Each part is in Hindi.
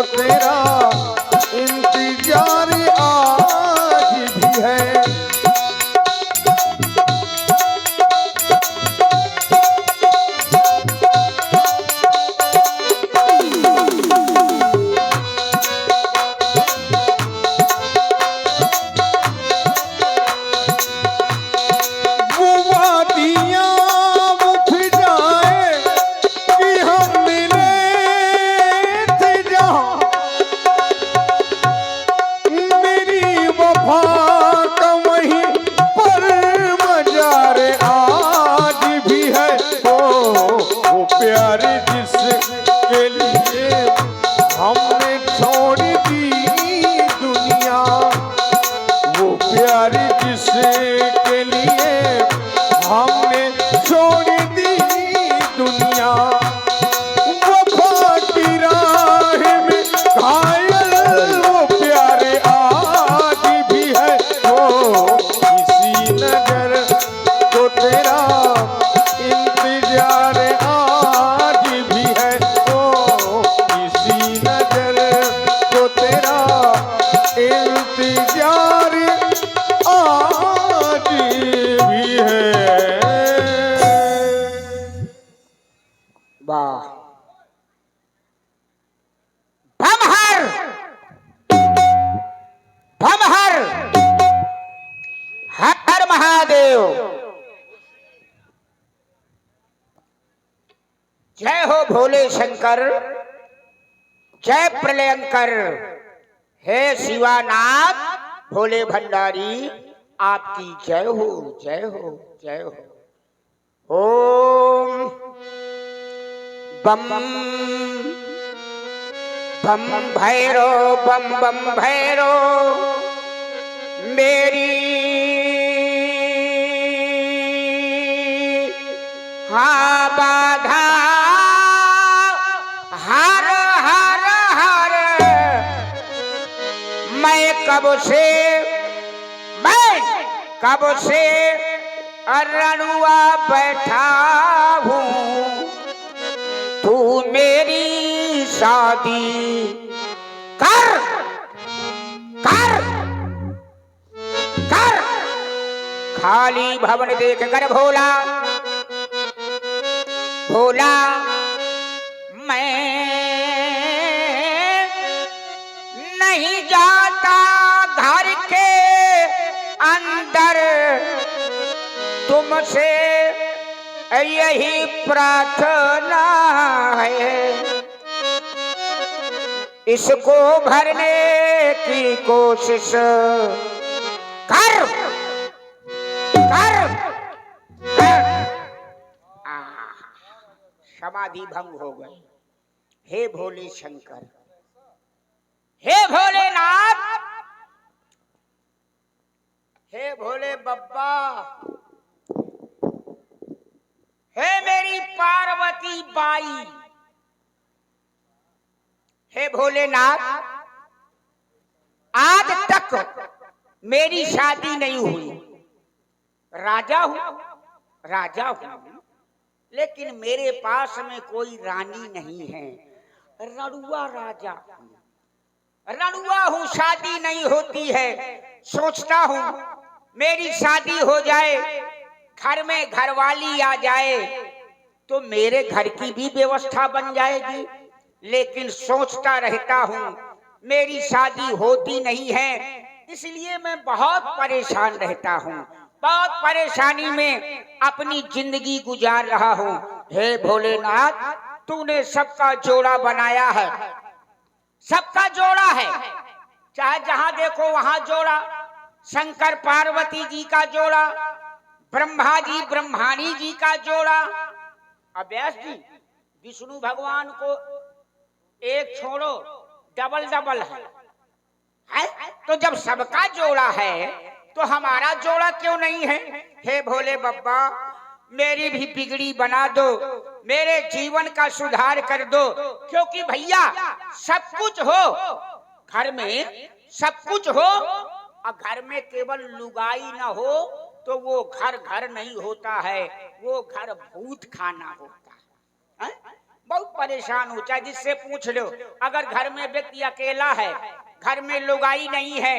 को तेरा इंतजार आज भी है। जय हो भोले शंकर, जय प्रलयंकर। हे शिवानाथ भोले भंडारी, आपकी जय हो, जय हो, जय हो। ओम बम बम भैरो, बम बम भैरो मेरी हाँ बाधा हर हर हर। मैं कब से रणुआ बैठा हूँ, तू मेरी शादी कर कर कर। खाली भवन देख कर भोला भोला मैं नहीं जाता घर के अंदर, तुमसे यही प्रार्थना है। इसको भरने की कोशिश कर कर कर। समाधि भंग हो गई। हे भोले शंकर, हे भोलेनाथ, हे भोले बप्पा, हे मेरी पार्वती बाई, हे भोलेनाथ, आज तक मेरी शादी नहीं हुई। राजा हूं, लेकिन मेरे पास में कोई रानी नहीं है। रणुआ राजा हूं, रणुआ हूं, शादी नहीं होती है। सोचता हूं मेरी शादी हो जाए, घर में घरवाली आ जाए तो मेरे घर की भी व्यवस्था बन जाएगी। लेकिन सोचता रहता हूं मेरी शादी होती नहीं है, इसलिए मैं बहुत परेशान रहता हूं। बहुत परेशानी में अपनी जिंदगी गुजार रहा हूं। हे भोलेनाथ, तूने सबका जोड़ा बनाया है, सबका जोड़ा है। चाहे जहां देखो वहां जोड़ा। शंकर पार्वती जी का जोड़ा, ब्रह्मा जी ब्रह्माणी जी का जोड़ा। अब व्यास जी, विष्णु भगवान को एक छोड़ो, डबल डबल है? तो जब सबका जोड़ा है तो हमारा जोड़ा क्यों नहीं है? हे भोले बप्पा, मेरी भी बिगड़ी बना दो, मेरे जीवन का सुधार कर दो। क्योंकि भैया सब कुछ हो, घर में सब कुछ हो, और घर में केवल लुगाई ना हो तो वो घर घर नहीं होता है, वो घर भूत खाना होता है। बहुत परेशान हो, चाहे जिससे पूछ लो। अगर घर में व्यक्ति अकेला है, घर में लुगाई नहीं है,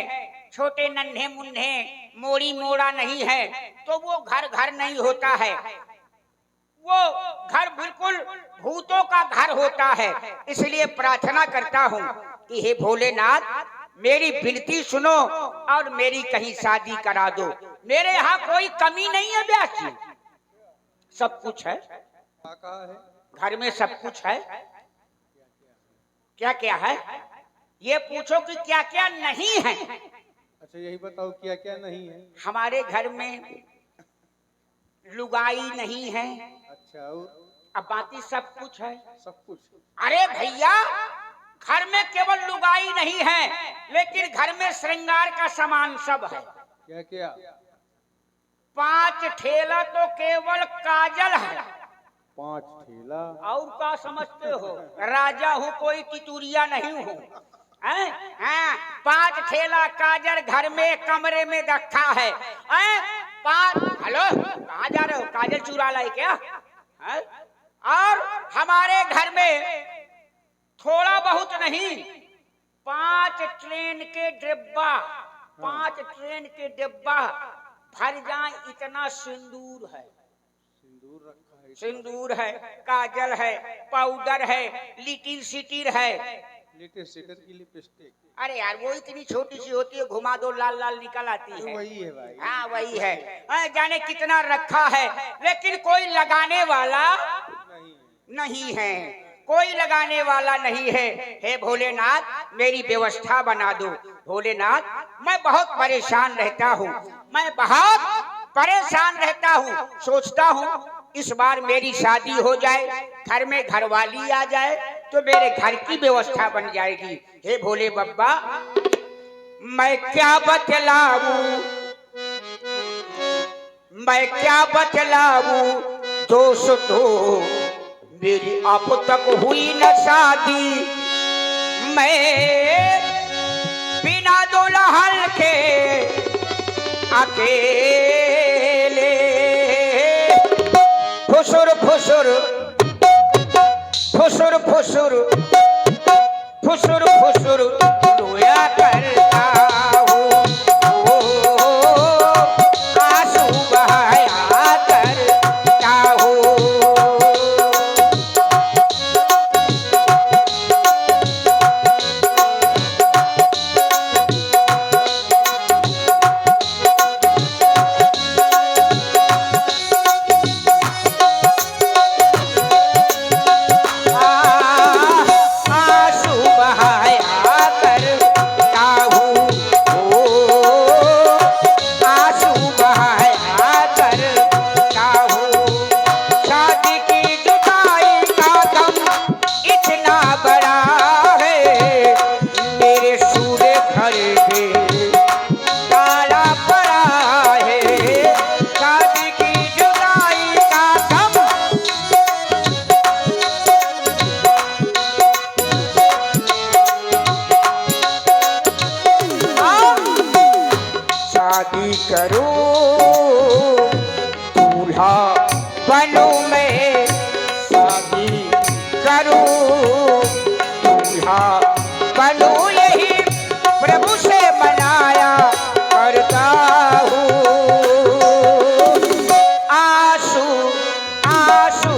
छोटे नन्हे मुन्ने मोड़ी मोड़ा नहीं है, तो वो घर घर नहीं होता है, वो घर बिल्कुल भूतों का घर होता है। इसलिए प्रार्थना करता हूँ कि हे भोलेनाथ, मेरी विनती सुनो और मेरी कहीं शादी करा दो। मेरे यहाँ कोई कमी नहीं है व्यास जी, सब कुछ है घर में, सब कुछ है। क्या क्या है ये पूछो कि क्या क्या नहीं है। अच्छा यही बताओ क्या क्या नहीं है। हमारे घर में लुगाई नहीं है। अच्छा और अब बाकी सब कुछ है। सब कुछ। अरे भैया, घर में केवल लुगाई नहीं है, लेकिन घर में श्रृंगार का सामान सब है। क्या क्या? 5 ठेला तो केवल काजल है। 5 ठेला? और क्या समझते हो, राजा हूँ कोई तितुरिया नहीं हूँ। हाँ, 5 ठेला काजल घर में कमरे में रखा है। 5 हेलो, कहाँ जा रहे हो? काजल चुरा लाई क्या? और हमारे घर में थोड़ा बहुत नहीं, 5 ट्रेन के डिब्बा, 5 ट्रेन के डिब्बा भर जाए इतना सिंदूर है। सिंदूर रखा है? सिंदूर है, काजल है, पाउडर है, लिटिल सिटिर है। लिटिल सिटर की लिपस्टिक? अरे यार, वो इतनी छोटी सी होती है, घुमा दो लाल लाल निकल आती है। वही है भाई। हाँ वही है। जाने कितना रखा है, लेकिन कोई लगाने वाला नहीं है, कोई लगाने वाला नहीं है। हे भोलेनाथ, मेरी व्यवस्था बना दो। भोलेनाथ, मैं बहुत परेशान रहता हूँ, मैं बहुत परेशान रहता हूँ। सोचता हूँ इस बार मेरी शादी हो जाए, घर में घरवाली आ जाए तो मेरे घर की व्यवस्था बन जाएगी। हे भोले बाबा, मैं क्या बतलाऊं, मैं क्या बतलाऊं, दोस्त तो मेरी अब तक हुई न शादी। मैं बिना दुल्हन के अकेले फुसुर फुसुर फुसुर फुसुर फुसुर फुसुर रोया करता हूँ, आंसू बहाया करता हूँ। शादी करूं दूल्हा बनूं मैं, शादी करूं दूल्हा बनूं, यही प्रभु से मनाया करता हूँ। आंसू आंसू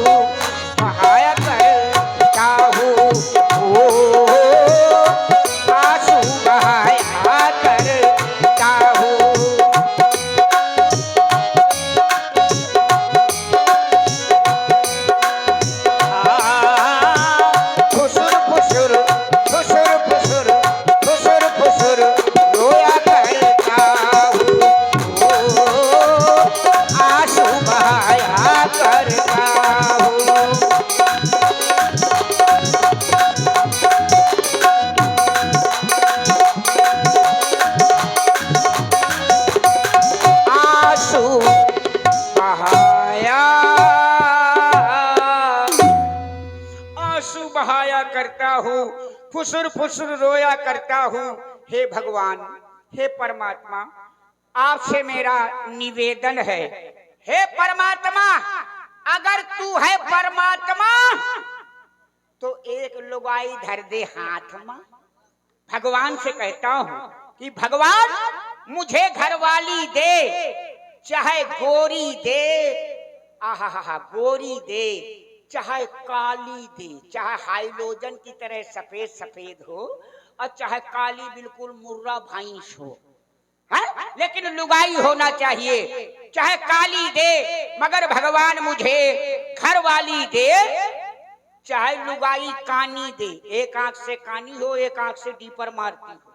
बहाया करता हूँ, आंसू बहाया करता हूँ। करता हूँ, फुसुर फुसुर रोया करता हूँ। हे भगवान, हे परमात्मा, आपसे मेरा निवेदन है, हे परमात्मा, अगर तू है परमात्मा तो एक लुगाई धर दे हाथ में। भगवान से कहता हूं कि भगवान मुझे घरवाली दे, चाहे गोरी दे, आहा गोरी दे, चाहे काली दे, चाहे हाइलोजन की तरह सफेद सफेद हो और चाहे काली बिल्कुल मुर्रा भैंस हो, है? लेकिन लुगाई होना चाहिए। चाहे काली दे मगर भगवान मुझे घरवाली दे, चाहे लुगाई कानी दे, एक आंख से कानी हो एक आंख से डीपर मारती हो।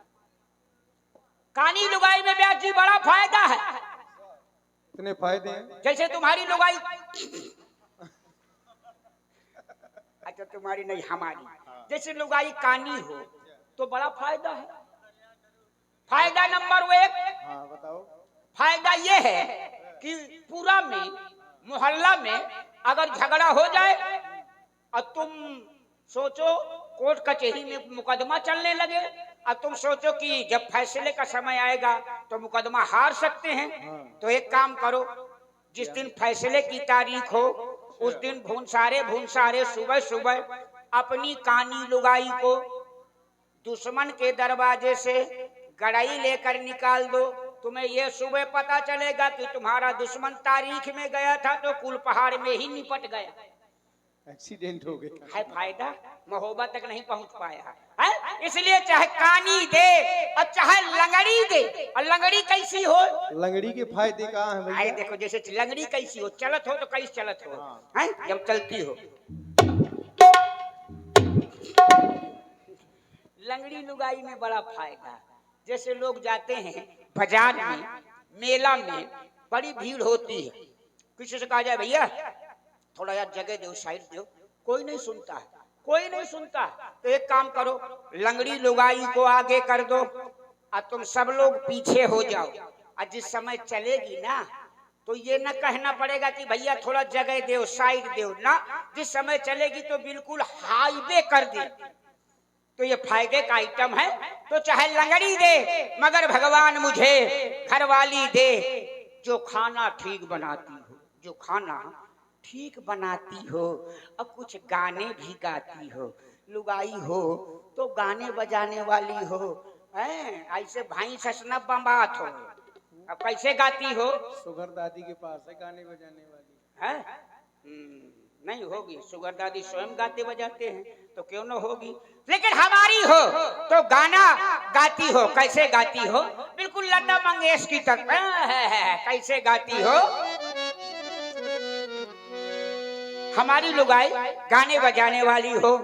कानी लुगाई में ब्याह जी बड़ा फायदा है। इतने फायदे हैं? जैसे तुम्हारी लुगाई, अच्छा तुम्हारी नहीं हमारी, जैसे लुगाई कानी हो तो बड़ा फायदा है। फायदा नंबर एक, हाँ बताओ। फायदा ये है कि पूरा में मोहल्ला में अगर झगड़ा हो जाए और तुम सोचो कोर्ट कचहरी में मुकदमा चलने लगे और तुम सोचो कि जब फैसले का समय आएगा तो मुकदमा हार सकते हैं, तो एक काम करो, जिस दिन फैसले की तारीख हो उस दिन भूनसारे सुबह सुबह अपनी कानी लुगाई को दुश्मन के दरवाजे से गड़ाई लेकर निकाल दो। तुम्हें यह सुबह पता चलेगा कि तुम्हारा दुश्मन तारीख में गया था तो कुल पहाड़ में ही निपट गया, एक्सीडेंट हो गया है। फायदा मोहब्बत तक नहीं पहुंच पाया है। इसलिए चाहे कानी दे और चाहे लंगड़ी दे, और लंगड़ी कैसी हो, लंगड़ी के फायदे कहाँ हैं भैया? देखो जैसे लंगड़ी कैसी हो, चलत हो तो कैसे चलत हो, है जब चलती हो। लंगड़ी लुगाई में बड़ा फायदा। जैसे लोग जाते हैं बाजार में, मेला में बड़ी भीड़ होती है, किसी से कहा जाए भैया थोड़ा यार जगह दो, साइड दो, कोई नहीं सुनता है, कोई नहीं सुनता। तो एक काम करो, लंगड़ी लुगाई को आगे कर दो और तुम सब लोग पीछे हो जाओ, और जिस समय चलेगी ना तो ये न कहना पड़ेगा कि भैया थोड़ा जगह दो, साइड दो ना, जिस समय चलेगी तो बिल्कुल हाईवे कर दे। तो ये फायदे का आइटम है। तो चाहे लंगड़ी दे मगर भगवान मुझे घरवाली दे, जो खाना ठीक बनाती हो, जो खाना ठीक बनाती हो और कुछ गाने भी गाती हो। लुगाई हो तो गाने बजाने वाली हो, हैं? ऐसे भाई ससना बम्बात हो। अब कैसे गाती हो? शुगर दादी के पास है गाने बजाने वाली है? नहीं होगी, शुगर दादी स्वयं गाते बजाते हैं तो क्यों न होगी, लेकिन हमारी हो तो गाना गाती हो। कैसे गाती हो? बिल्कुल लता मंगेशकर की तरह। कैसे गाती हो? हमारी लुगाई गाने बजाने वाली हो,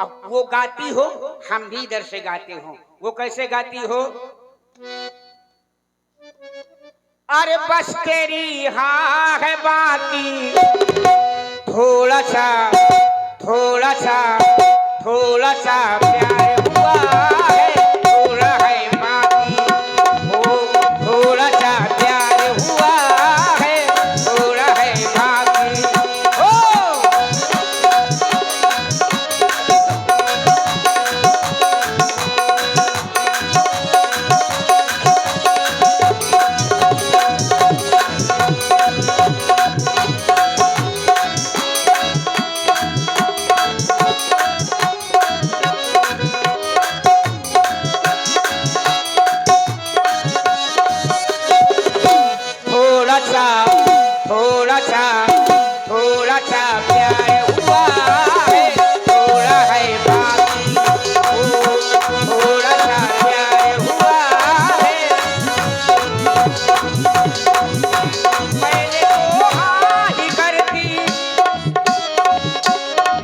अब वो गाती हो हम भी इधर से गाते हो। वो कैसे गाती हो? अरे बस तेरी हाँ है बाकी, थोड़ा सा थोड़ा सा थोड़ा सा प्यार हुआ है, थोड़ा है बाकी, थोड़ा सा प्यार हुआ है, थोड़ा है बाकी। थोड़ा सा प्यार हुआ है, थोड़ा है बाकी, थोड़ा सा प्यार हुआ है। मैंने तो हाँ ही कर दी,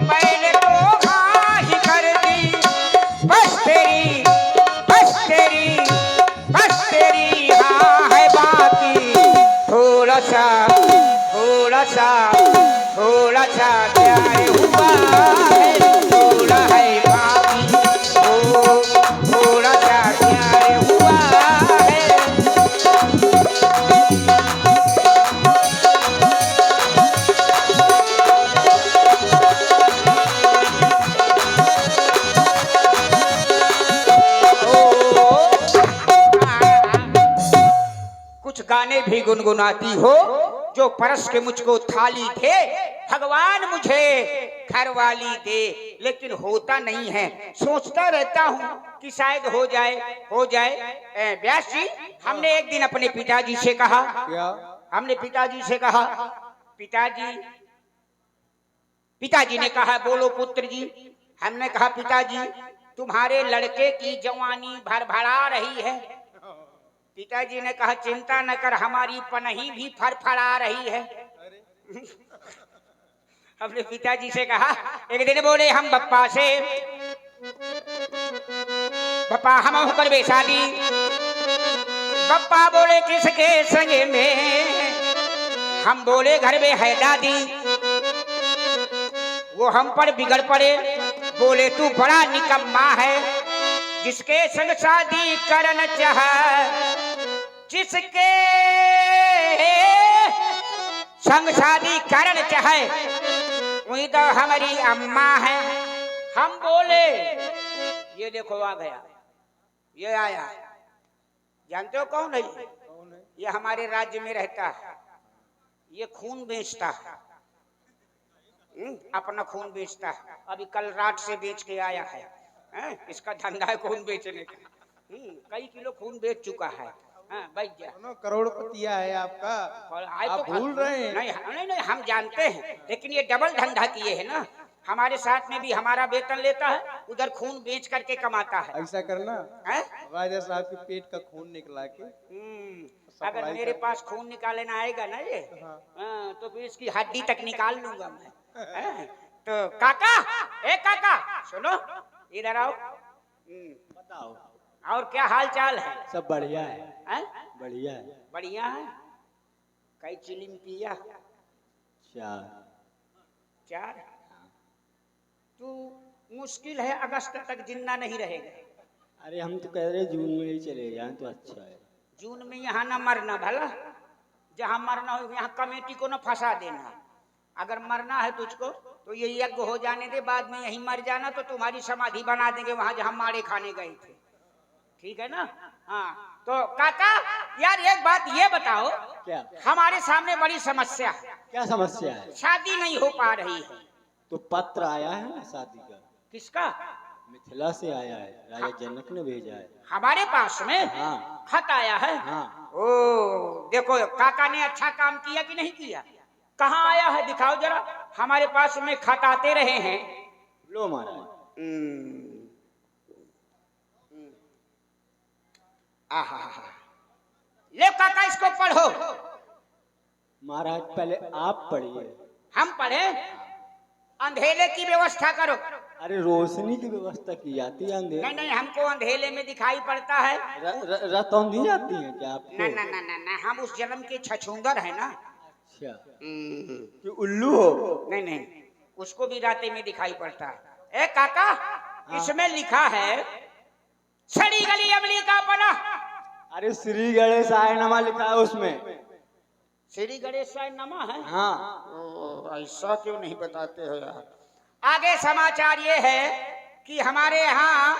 मैंने तो हाँ ही कर दी, बस तेरी बस तेरी बस तेरी हाँ है बाकी, थोड़ा सा थोड़ा सा प्यार हुआ है, थोड़ा है बाकी, थोड़ा सा प्यार हुआ है। कुछ गाने भी गुनगुनाती हो, जो परस के मुझको थाली थे, भगवान मुझे घर वाली दे, लेकिन होता नहीं है। सोचता रहता हूँ कि शायद हो जाए। व्यास जी, हमने एक दिन अपने पिताजी से कहा, क्या? हमने पिताजी से कहा, पिताजी ने कहा बोलो पुत्र जी। हमने कहा पिताजी तुम्हारे लड़के की जवानी भरभरा रही है। पिताजी ने कहा चिंता न कर, हमारी पनही भी फरफरा रही है। हमने पिताजी से कहा, एक दिन बोले हम बप्पा से, बप्पा हम होकर बे शादी। बप्पा बोले किसके संगे में? हम बोले घर में है दादी। वो हम पर बिगड़ पड़े, बोले तू बड़ा निकम्मा है, जिसके संग शादी करन चाह, जिसके संग शादी करन चाहे वही तो हमारी अम्मा है। हम बोले ये देखो आ गया, ये आया, जानते हो कौन है? कौन है? ये हमारे राज्य में रहता है, ये खून बेचता है, अपना खून बेचता है। अभी कल रात से बेच के आया है, इसका धंधा है खून बेचने का। कई किलो खून बेच चुका है। करोड़पतिया है आपका, आप तो भूल रहे हैं। नहीं, हम जानते हैं, लेकिन ये डबल धंधा किए है ना। हमारे साथ में भी हमारा वेतन लेता है, उधर खून बेच करके कमाता है। ऐसा करना है? राजा साहब के पेट का खून निकला के अगर मेरे पास खून निकालना आएगा ना ये, तो फिर इसकी हड्डी तक निकाल लूंगा मैं। तो काका, ए काका सुनो, इधर आओ। बताओ। और क्या हाल चाल है? सब बढ़िया है? बढ़िया है। बढ़िया है। कई चिलिम पिया? चार। तू मुश्किल है अगस्त तक जिंदा नहीं रहेगा। अरे हम तो कह रहे जून में ही चले जाएं तो अच्छा है। जून में यहाँ ना मरना भला, जहाँ मरना हो यहाँ कमेटी को ना फंसा देना। अगर मरना है तुझको तो ये यज्ञ हो जाने दे, बाद में यहीं मर जाना, तो तुम्हारी समाधि बना देंगे वहां जहाँ मारे खाने गए थे। ठीक है ना? हाँ तो काका यार एक बात ये बताओ, क्या? हमारे सामने बड़ी समस्या है। क्या समस्या है? शादी नहीं हो पा रही है। तो पत्र आया है ना शादी का। किसका? मिथिला से आया है, राजा जनक ने भेजा है। हमारे पास में हाँ। खत आया है? हाँ। ओ देखो काका ने अच्छा काम किया कि नहीं किया? कहाँ आया है दिखाओ जरा। हमारे पास में खत आते रहे हैं। लो महाराज। ले काका इसको पढ़ो। महाराज पहले आप पढ़िए। हम पढ़े? अंधेरे की व्यवस्था करो। अरे रोशनी की व्यवस्था की जाती है अंधेरे। नहीं हमको अंधेरे में दिखाई पड़ता है। रतौन दी जाती है क्या आपको? ना हम उस जन्म के छछूंदर है ना। अच्छा कि उल्लू हो? नहीं उसको भी राते में दिखाई पड़ता है। ए काका इसमें लिखा है सड़ी गली अमली का बना। अरे श्री गणेश आय नमा लिखा है उसमें। श्री गणेश नमा है? हाँ। ऐसा क्यों नहीं बताते हो यार। आगे समाचार ये है कि हमारे यहाँ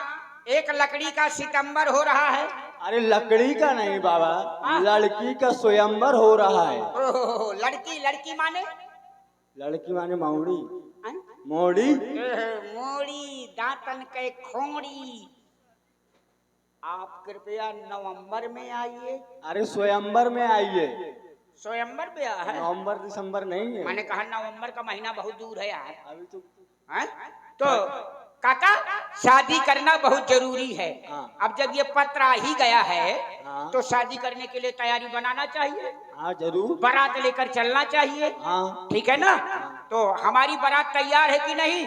एक लकड़ी का सितंबर हो रहा है। अरे लकड़ी का नहीं बाबा, लड़की का स्वयंवर हो रहा है। ओह लड़की माने? लड़की माने मौड़ी। मोड़ी? मोड़ी दांतन के खोड़ी। आप कृपया नवंबर में आइए। अरे स्वयंवर में आइए। स्वयंवर पे है? नवंबर दिसंबर नहीं है। मैंने कहा नवंबर का महीना बहुत दूर है यार। अभी तो काका शादी करना बहुत जरूरी है। हाँ। अब जब ये पत्र आ ही गया है, हाँ। तो शादी करने के लिए तैयारी बनाना चाहिए। हाँ जरूर। बारात लेकर चलना चाहिए। हाँ। ठीक है ना? तो हमारी बारात तैयार है कि नहीं?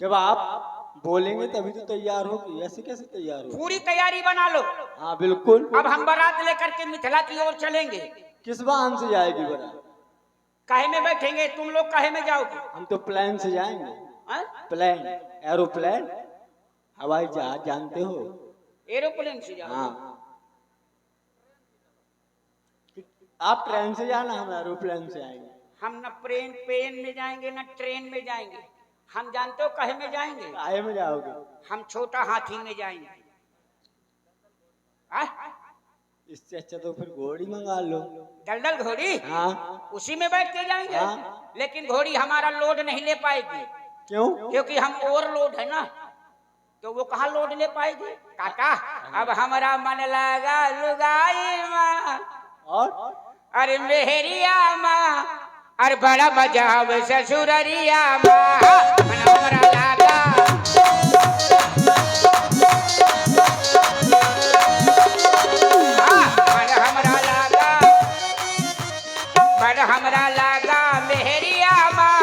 जब आप बोलेंगे तभी तो तैयार होगी, ऐसे कैसे तैयार होगी? पूरी तैयारी बना लो। हाँ बिल्कुल। अब हम बारात लेकर के मिथिला की ओर चलेंगे। किस वाहन से जाएगी बारात? काहे में बैठेंगे तुम लोग? काहे में जाओगे? हम तो प्लेन से जाएंगे। प्लेन, एरोप्लेन, हवाई जहाज जानते हो? एरोप्लेन से जाओगे? हाँ। आप ट्रेन से जाना, हम एरोप्लेन से आएंगे। हम न प्लेन में जाएंगे न ट्रेन में जाएंगे। हम जानते हो काहे में जाएंगे? काहे में जाओगे? हम छोटा हाथी में जाएंगे। इससे अच्छा तो फिर घोड़ी मंगा लो। दलदल घोड़ी? हाँ। उसी में बैठ के जाएंगे। हाँ। लेकिन घोड़ी हमारा लोड नहीं ले पाएगी। क्यों? क्योंकि हम ओवरलोड है ना, तो वो कहाँ लोड ले पाएगी। काका अब हमारा मन लगा लुगाई माँ, और अरे मेहरिया माँ, अरे बड़ा मजा आवे ससुररिया माँ, मन हमारा लगा। मन हमारा लगा, मन हमारा लगा मेहरिया माँ,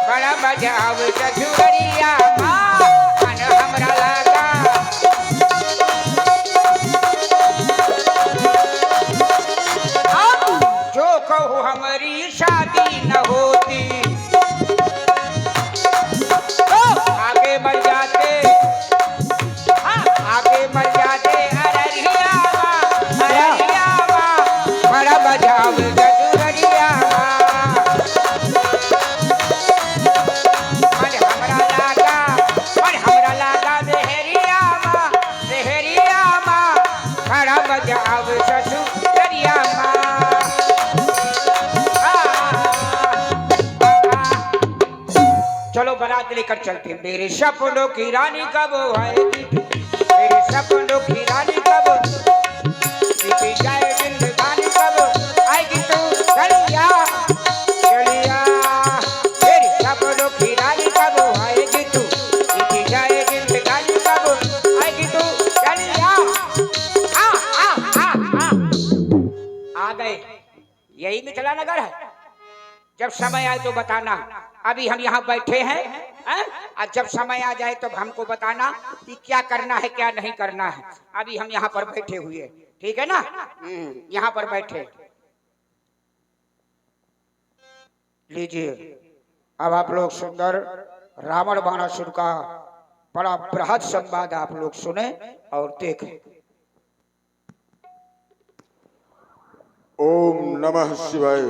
बड़ा मजा आवे ससुररिया माँ, मन हमारा लगा। जो कहूँ हमारी शादी न होती, तो आगे मर जाते, हाँ, आगे मर जाते अररिया माँ, अररिया माँ, बड़ा बजाव गजुरिया माँ, मन हमरा लागा मेहरिया माँ, मेहरिया माँ, बड़ा बजाव ससुरिया माँ। चलो बारात लेकर चलते हैं। मेरे सपनों की रानी कब आएगी, मेरे सपनों की रानी कब, बीती जाए जिंदगानी कब आएगी तू चलिया चलिया, मेरे सपनों की रानी कब आएगी तू, बीती जाए जिंदगानी कब आएगी तू चलिया। आ गए, यही मिथिला नगर है। जब समय आए तो बताना, अभी हम यहाँ बैठे हैं, और जब समय आ जाए तो हमको बताना कि क्या करना है क्या नहीं करना है। अभी हम यहाँ पर बैठे हुए, ठीक है ना, यहाँ पर बैठे। लीजिए अब आप लोग सुंदर रावण बाणासुर का बड़ा बृहद संवाद आप लोग सुने और देखें। ओम नमः शिवाय।